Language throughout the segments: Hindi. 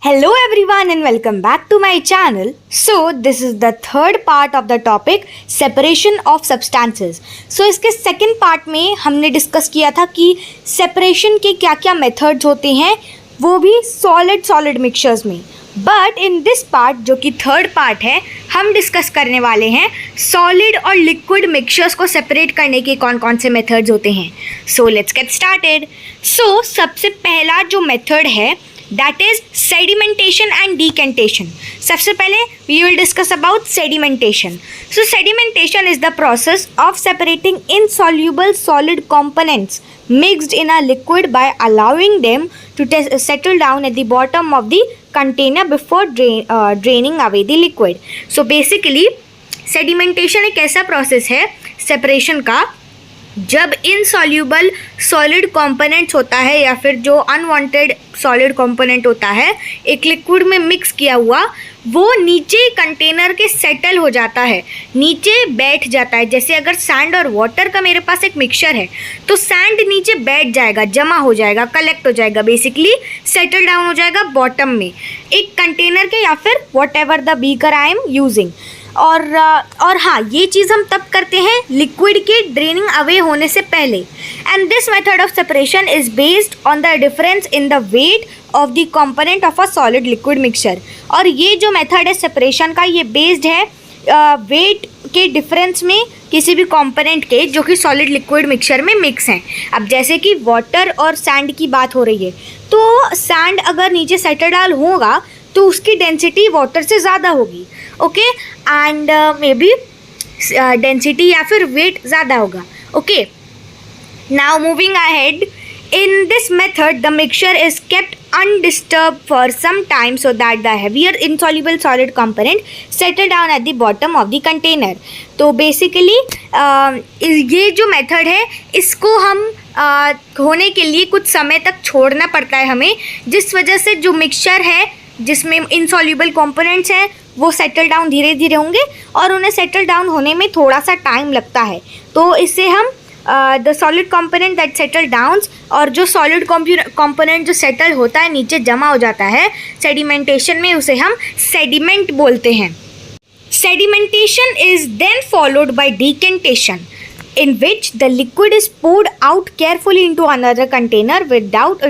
Hello everyone and welcome back to my channel. So this is the third part of the topic separation of substances. So इसके second part में हमने discuss किया था कि separation के क्या क्या methods होते हैं, वो भी solid mixtures में. But in this part जो कि third part है, हम discuss करने वाले हैं solid और liquid mixtures को separate करने के कौन कौन से methods होते हैं. So let's get started. So सबसे पहला जो method है that is sedimentation and decantation. सबसे पहले we will discuss about sedimentation. So sedimentation is the process of separating insoluble solid components mixed in a liquid by allowing them to settle down at the bottom of the container before draining away the liquid. So basically sedimentation एक ऐसा process है separation का जब इनसॉल्यूबल सॉलिड कंपोनेंट्स होता है या फिर जो अनवांटेड सॉलिड कंपोनेंट होता है एक लिक्विड में मिक्स किया हुआ, वो नीचे कंटेनर के सेटल हो जाता है, नीचे बैठ जाता है. जैसे अगर सैंड और वाटर का मेरे पास एक मिक्सचर है तो सैंड नीचे बैठ जाएगा, जमा हो जाएगा, कलेक्ट हो जाएगा, बेसिकली सेटल डाउन हो जाएगा बॉटम में एक कंटेनर के या फिर what ever the beaker I am using. और हाँ, ये चीज़ हम तब करते हैं लिक्विड के ड्रेनिंग अवे होने से पहले. And this method of separation is based on the difference in the weight of the component of a solid liquid mixture. और ये जो मेथड है सेपरेशन का, ये बेस्ड है वेट के डिफरेंस में किसी भी कंपोनेंट के जो कि सॉलिड लिक्विड मिक्सचर में मिक्स हैं. अब जैसे कि वाटर और सैंड की बात हो रही है, तो सैंड अगर नीचे सेटल डाउन होगा तो उसकी डेंसिटी वाटर से ज़्यादा होगी, okay, and may be density या फिर वेट ज़्यादा होगा. Okay, now moving ahead, in this method the mixture is kept undisturbed for some time so that the heavier insoluble solid component settle down at the bottom of the container. तो बेसिकली ये जो मेथड है इसको हम होने के लिए कुछ समय तक छोड़ना पड़ता है हमें, जिस वजह से जो मिक्सचर है जिसमें इनसॉल्यूबल कंपोनेंट्स हैं वो सेटल डाउन धीरे धीरे होंगे और उन्हें सेटल डाउन होने में थोड़ा सा टाइम लगता है. तो इससे हम the solid component that settle downs, और जो सॉलिड कंपोनेंट जो सेटल होता है नीचे जमा हो जाता है सेडिमेंटेशन में, उसे हम सेडिमेंट बोलते हैं. Sedimentation is then followed by decantation in which the liquid is poured out carefully into another container without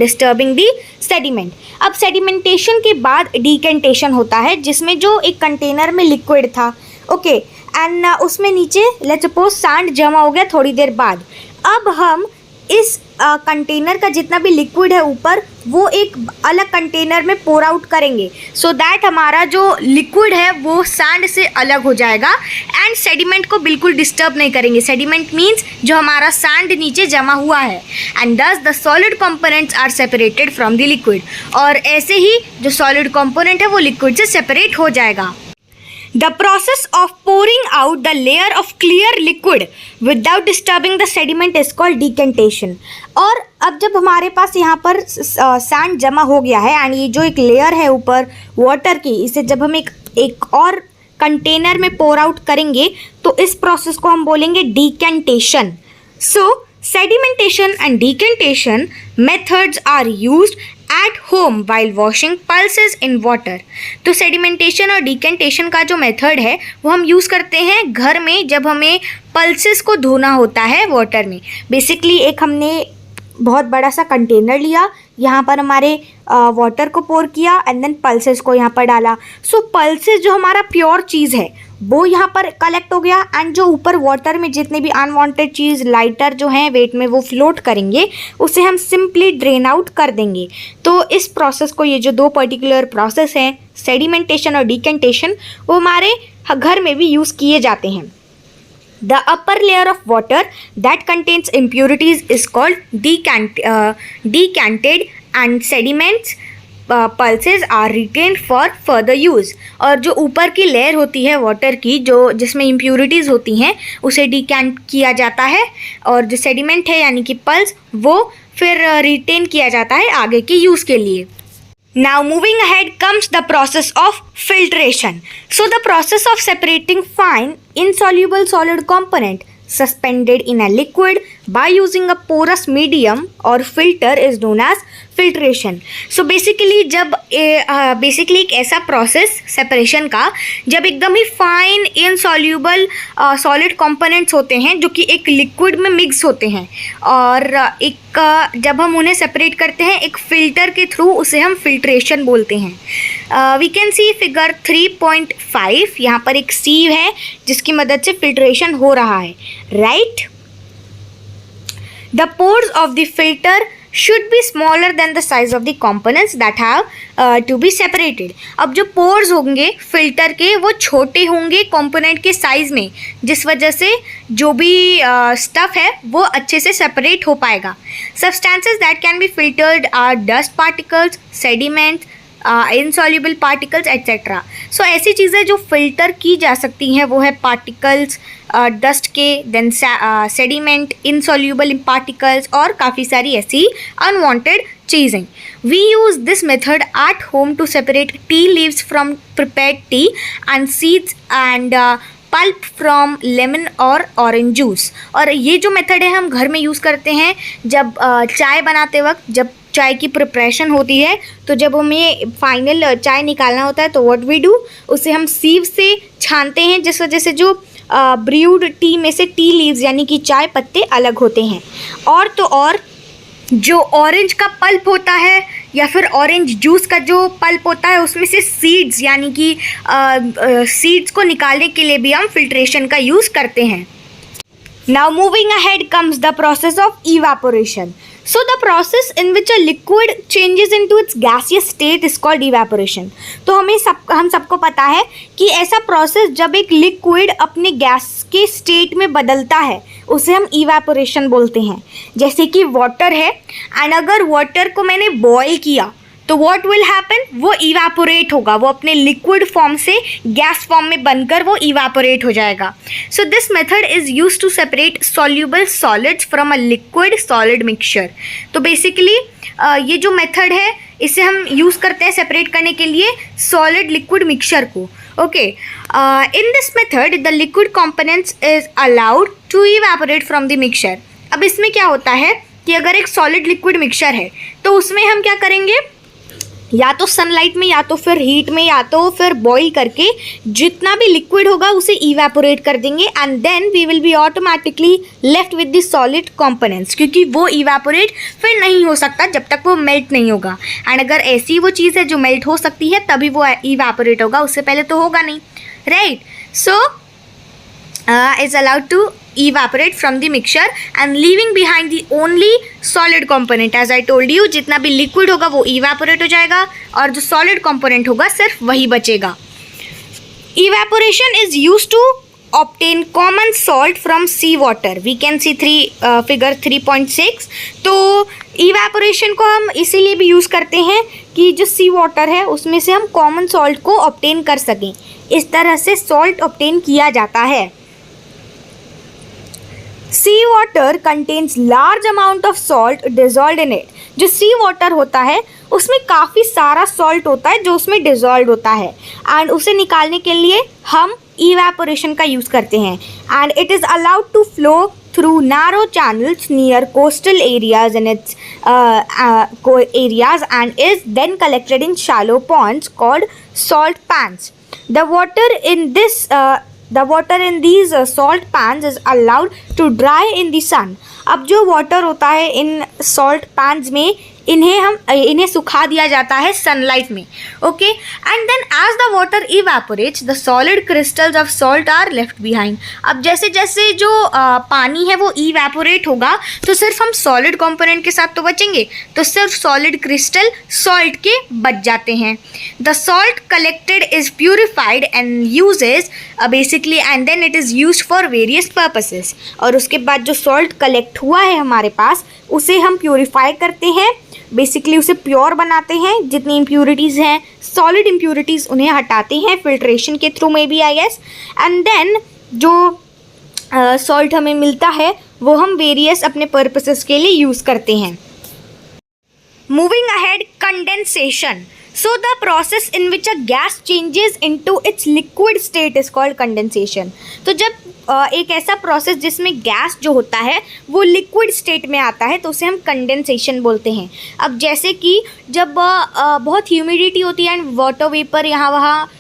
disturbing the sediment. अब sedimentation के बाद decantation होता है जिसमें जो एक कंटेनर में लिक्विड था, ओके, एंड उसमें नीचे लेट्स सपोज सैंड जमा हो गया थोड़ी देर बाद. अब हम इस कंटेनर का जितना भी लिक्विड है ऊपर, वो एक अलग कंटेनर में पोर आउट करेंगे सो दैट हमारा जो लिक्विड है वो सैंड से अलग हो जाएगा एंड सेडिमेंट को बिल्कुल डिस्टर्ब नहीं करेंगे. सेडिमेंट मीन्स जो हमारा सैंड नीचे जमा हुआ है, and thus the solid components are separated from the liquid. और ऐसे ही जो सॉलिड कंपोनेंट है वो लिक्विड से सेपरेट हो जाएगा. The process of pouring out the layer of clear liquid without disturbing the sediment is called decantation. और अब जब हमारे पास यहाँ पर सैंड जमा हो गया है एंड ये जो एक लेयर है ऊपर वाटर की, इसे जब हम एक और कंटेनर में पोर आउट करेंगे तो इस प्रोसेस को हम बोलेंगे decantation. So sedimentation and decantation methods are used at home while washing pulses in water. तो सेडिमेंटेशन और डिकेंटेशन का जो मेथड है वो हम यूज़ करते हैं घर में जब हमें पल्सेस को धोना होता है वाटर में. बेसिकली एक हमने बहुत बड़ा सा कंटेनर लिया, यहाँ पर हमारे वाटर को पोर किया एंड देन पल्सेस को यहाँ पर डाला. सो पल्सेस जो हमारा प्योर चीज़ है वो यहाँ पर कलेक्ट हो गया एंड जो ऊपर वाटर में जितने भी अनवांटेड चीज़ लाइटर जो हैं वेट में वो फ्लोट करेंगे, उसे हम सिंपली ड्रेन आउट कर देंगे. तो इस प्रोसेस को, ये जो दो पर्टिकुलर प्रोसेस हैं सेडिमेंटेशन और डिकेंटेशन, वो हमारे घर में भी यूज़ किए जाते हैं. The upper layer of water that contains impurities is called decanted and sediments pulses are retained for further use. और जो ऊपर की लेयर होती है वाटर की, जो जिसमें इम्प्यूरिटीज़ होती हैं, उसे डिकैंट किया जाता है और जो सेडिमेंट है यानी कि पल्स, वो फिर रिटेन किया जाता है आगे के यूज़ के लिए. Now moving ahead comes the process of filtration. So the process of separating fine insoluble solid component suspended in a liquid by using a porous medium or filter is known as filtration. So basically जब बेसिकली एक ऐसा प्रोसेस सेपरेशन का जब एकदम ही फाइन इनसॉल्यूबल सॉलिड कंपोनेंट्स होते हैं जो कि एक लिक्विड में मिक्स होते हैं और एक जब हम उन्हें सेपरेट करते हैं एक फ़िल्टर के थ्रू, उसे हम फिल्ट्रेशन बोलते हैं. We can see figure 3.5. यहाँ पर एक सीव है जिसकी मदद से फिल्ट्रेशन हो रहा है, right. The pores of the filter should be smaller than the size of the components that have to be separated. अब जो pores होंगे फिल्टर के वो छोटे होंगे कंपोनेंट के साइज में, जिस वजह से जो भी स्टफ़ है वो अच्छे से सेपरेट हो पाएगा. Substances that can be filtered are dust particles, sediment, insoluble particles etcetera. So ऐसी चीज़ें जो फिल्टर की जा सकती हैं वो है पार्टिकल्स डस्ट के, देन सेडिमेंट, इनसॉल्यूबल पार्टिकल्स और काफ़ी सारी ऐसी अनवांटेड चीज़ें. We use this method at home to separate tea leaves from prepared tea and seeds and pulp from lemon और ऑरेंज जूस. और ये जो मेथड है हम घर में यूज़ करते हैं जब चाय बनाते वक्त, जब चाय की प्रिपरेशन होती है, तो जब हमें फाइनल चाय निकालना होता है तो व्हाट वी डू, उसे हम सीव से छानते हैं जिस वजह से जो ब्रूड टी में से टी लीव्स यानी कि चाय पत्ते अलग होते हैं. और तो और जो ऑरेंज का पल्प होता है या फिर ऑरेंज जूस का जो पल्प होता है उसमें से सीड्स यानी कि सीड्स को निकालने के लिए भी हम फिल्ट्रेशन का यूज़ करते हैं. Now moving ahead comes the process of evaporation. So the process in which a liquid changes into its gaseous state is called evaporation. तो हम सबको पता है कि ऐसा प्रोसेस जब एक लिक्विड अपने गैस के स्टेट में बदलता है उसे हम इवेपोरेशन बोलते हैं. जैसे कि वाटर है एंड अगर वाटर को मैंने बॉयल किया तो व्हाट विल हैपन, वो इवेपोरेट होगा, वो अपने लिक्विड फॉर्म से गैस फॉर्म में बनकर वो इवेपोरेट हो जाएगा. So this method is use to separate soluble solids from a liquid solid mixture. तो बेसिकली ये जो मेथड है इसे हम यूज़ करते हैं सेपरेट करने के लिए सॉलिड लिक्विड मिक्सचर को. Okay, in this method the liquid components is allowed to evaporate from the mixture. अब इसमें क्या होता है कि अगर एक सॉलिड लिक्विड मिक्सचर है तो उसमें हम क्या करेंगे, या तो सनलाइट में या तो फिर हीट में या तो फिर बॉईल करके जितना भी लिक्विड होगा उसे इवेपोरेट कर देंगे and then we will be automatically left with the solid components, क्योंकि वो इवेपोरेट फिर नहीं हो सकता जब तक वो मेल्ट नहीं होगा. एंड अगर ऐसी वो चीज़ है जो मेल्ट हो सकती है तभी वो इवेपोरेट होगा, उससे पहले तो होगा नहीं, right. So is allowed to evaporate from the mixture and leaving behind the only solid component. as I told you, जितना भी liquid होगा वो evaporate हो जाएगा और जो solid component होगा सिर्फ वही बचेगा. Evaporation is used to obtain common salt from sea water. We can see figure 3.6. तो evaporation को हम इसीलिए भी यूज़ करते हैं कि जो सी वाटर है उसमें से हम कॉमन सॉल्ट को ऑब्टेन कर सकें. इस तरह से सॉल्ट ऑब्टेन किया जाता है. Sea water contains large amount of salt dissolve in it. जो सी वाटर होता है उसमें काफ़ी सारा सॉल्ट होता है जो उसमें डिजॉल्व होता है एंड उसे निकालने के लिए हम इवेपोरेशन का यूज़ करते हैं. And it is allowed to flow through narrow channels near coastal areas in its areas and is then collected in shallow ponds called salt pans. The water in these salt pans is allowed to dry in the sun. अब जो वाटर होता है इन सॉल्ट पैन्स में इन्हें सुखा दिया जाता है सनलाइट में. Okay, and then as the water evaporates the solid crystals of salt are left behind. अब जैसे जैसे जो पानी है वो इवेपोरेट होगा तो सिर्फ हम सॉलिड कंपोनेंट के साथ तो बचेंगे, तो सिर्फ सॉलिड क्रिस्टल सॉल्ट के बच जाते हैं. The salt collected is purified and uses basically and then it is use for various purposes. और उसके बाद जो सॉल्ट कलेक्ट हुआ है हमारे पास उसे हम प्यूरिफाई करते हैं, बेसिकली उसे प्योर बनाते हैं. जितनी इम्प्यूरिटीज़ हैं सॉलिड इम्प्यूरिटीज़ उन्हें हटाते हैं फिल्ट्रेशन के थ्रू में भी आई गेस. एंड देन जो सॉल्ट हमें मिलता है वो हम वेरियस अपने पर्पसेस के लिए यूज़ करते हैं. Moving ahead, condensation. So the process in which a gas changes into its liquid state is called condensation. तो जब एक ऐसा प्रोसेस जिसमें गैस जो होता है वो लिक्विड स्टेट में आता है, तो उसे हम कंडेंसेशन बोलते हैं। अब जैसे कि जब बहुत ह्यूमिडिटी होती है एंड वाटर वेपर यहाँ वहाँ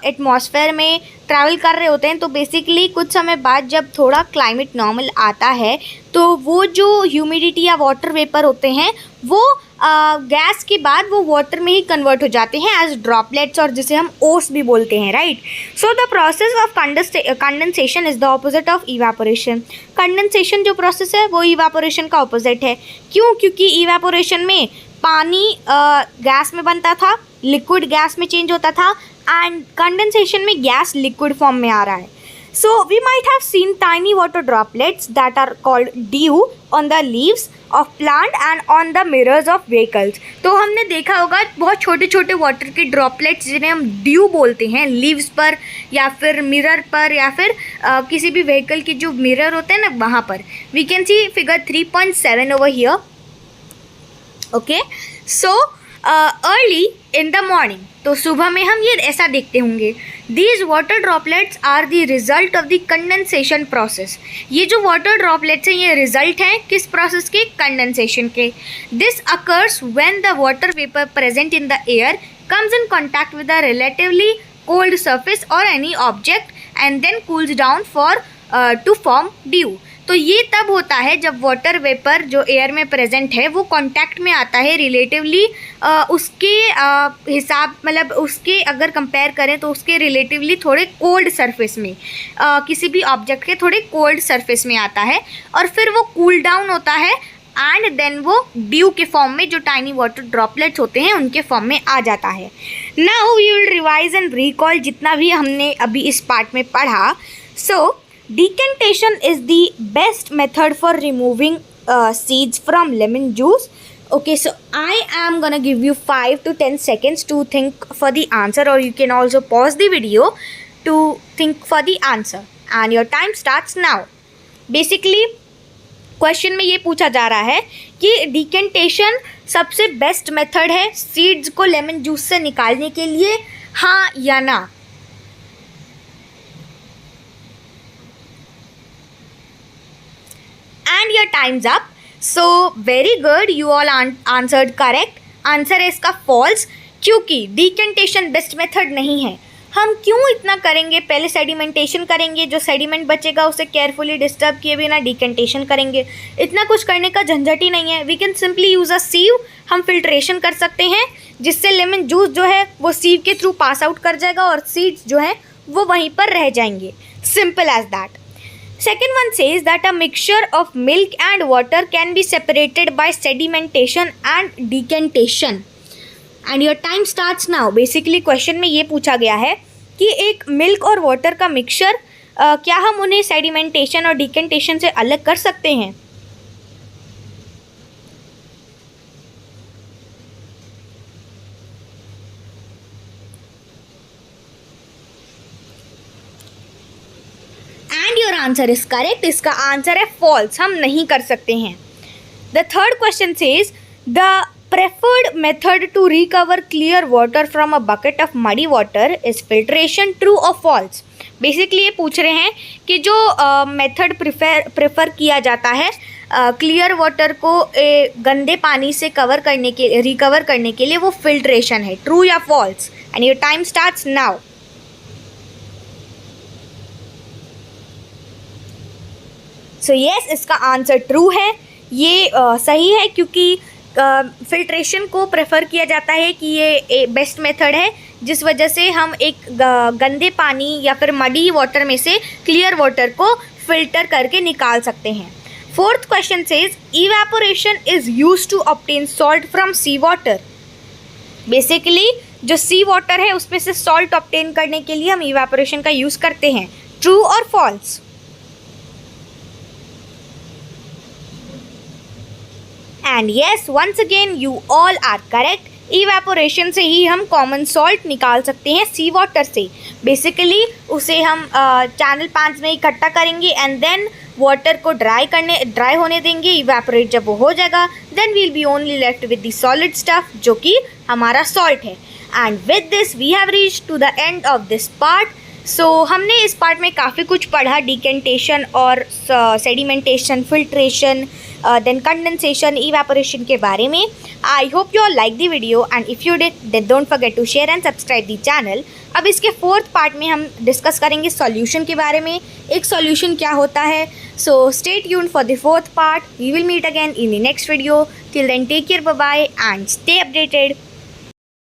एटमॉस्फेयर में ट्रैवल कर रहे होते हैं, तो बेसिकली कुछ समय बाद जब थोड़ा क्लाइमेट नॉर्मल आता है तो वो जो ह्यूमिडिटी या वाटर वेपर होते हैं वो गैस के बाद वो वाटर में ही कन्वर्ट हो जाते हैं एज ड्रॉपलेट्स, और जिसे हम ओस भी बोलते हैं, right. So the process of condensation is the opposite of evaporation. Condensation जो प्रोसेस है वो इवेपोरेशन का ऑपोजिट है। क्यों? क्योंकि इवेपोरेशन में पानी गैस में बनता था, लिक्विड गैस में चेंज होता था, एंड कंडेंसेशन में गैस लिक्विड फॉर्म में आ रहा है। So we might have seen tiny water droplets that are called dew on the leaves of plant and on the mirrors of vehicles। तो हमने देखा होगा बहुत छोटे छोटे वाटर के ड्रॉपलेट्स जिन्हें हम ड्यू बोलते हैं, लीव्स पर या फिर मिरर पर या फिर किसी भी व्हीकल के जो मिरर होते हैं ना वहाँ पर। We can see figure 3.7 over here. Okay, so early in the morning, तो सुबह में हम ये ऐसा देखते होंगे। These water droplets are the result of the condensation process. ये जो वाटर ड्रॉपलेट्स हैं ये रिजल्ट हैं किस प्रोसेस के? कंडेंसेशन के। This occurs when the water vapour present in the air comes in contact with a relatively cold surface और any object and then cools down for to form dew. तो ये तब होता है जब वाटर वेपर जो एयर में प्रेजेंट है वो कांटेक्ट में आता है रिलेटिवली उसके हिसाब, मतलब उसके अगर कंपेयर करें तो उसके रिलेटिवली थोड़े कोल्ड सरफेस में, किसी भी ऑब्जेक्ट के थोड़े कोल्ड सरफेस में आता है, और फिर वो कूल डाउन होता है एंड देन वो ड्यू के फॉर्म में जो टाइनी वाटर ड्रॉपलेट्स होते हैं उनके फॉर्म में आ जाता है। Now we will revise and recall जितना भी हमने अभी इस पार्ट में पढ़ा। So decantation is the best method for removing seeds from lemon juice. Okay, so I am gonna give you 5 to 10 seconds to think for the answer, or you can also pause the video to think for the answer and your time starts now. Basically question में ये पूछा जा रहा है कि डिकेंटेशन सबसे बेस्ट मेथड है सीड्स को लेमन जूस से निकालने के लिए, हाँ या ना? And your time's up. So very good, you all answered correct. Answer है इसका फॉल्स, क्योंकि डिकेंटेशन बेस्ट मेथड नहीं है। हम क्यों इतना करेंगे? पहले सेडिमेंटेशन करेंगे, जो सेडिमेंट बचेगा उसे केयरफुली डिस्टर्ब किए बिना डिकेंटेशन करेंगे। इतना कुछ करने का झंझट ही नहीं है। We can simply use a sieve. हम फिल्ट्रेशन कर सकते हैं जिससे लेमन जूस जो है वो सीव के थ्रू पास आउट कर जाएगा और सीड्स जो है वो वहीं पर रह जाएंगे। Simple as that. Second one says that a mixture of milk and water can be separated by sedimentation and decantation. And your time starts now. Basically question में ये पूछा गया है कि एक मिल्क और वाटर का मिक्सचर क्या हम उन्हें सेडिमेंटेशन और डिकेंटेशन से अलग कर सकते हैं? Your answer is correct. इसका आंसर है फॉल्स, हम नहीं कर सकते हैं। The third question says the preferred method to recover clear water from a bucket of muddy water is filtration, true और फॉल्स? बेसिकली ये पूछ रहे हैं कि जो मेथड प्रेफर किया जाता है क्लियर वाटर को गंदे पानी से रिकवर करने के लिए वो फिल्ट्रेशन है, ट्रू या false? And your time starts now. So yes, इसका आंसर ट्रू है। ये सही है क्योंकि फिल्ट्रेशन को प्रेफर किया जाता है कि ये बेस्ट मेथड है, जिस वजह से हम एक गंदे पानी या फिर मडी वाटर में से क्लियर वाटर को फिल्टर करके निकाल सकते हैं। Fourth question says evaporation is use to obtain salt from sea water. Basically जो सी वाटर है उसमें से सॉल्ट ऑब्टेन करने के लिए हम इवेपोरेशन का यूज़ करते हैं, ट्रू और false? And yes, once again you all are correct. Evaporation से ही हम कॉमन सॉल्ट निकाल सकते हैं सी वाटर से। बेसिकली उसे हम चैनल पैंस में इकट्ठा करेंगे एंड देन वाटर को ड्राई होने देंगे। इवेपोरेट जब वो हो जाएगा then we'll be only left with the solid stuff जो कि हमारा सॉल्ट है। And with this we have reached to the end of this part. हमने इस पार्ट में काफ़ी कुछ पढ़ा, डिकेंटेशन और sedimentation, filtration, then condensation, evaporation के बारे में. I hope you all like the video and if you did then don't forget to share and subscribe the channel. अब इसके फोर्थ पार्ट में हम डिस्कस करेंगे सॉल्यूशन के बारे में, एक सॉल्यूशन क्या होता है. So stay tuned for the fourth part. We will meet again in the next video. Till then take care, bye bye and stay updated.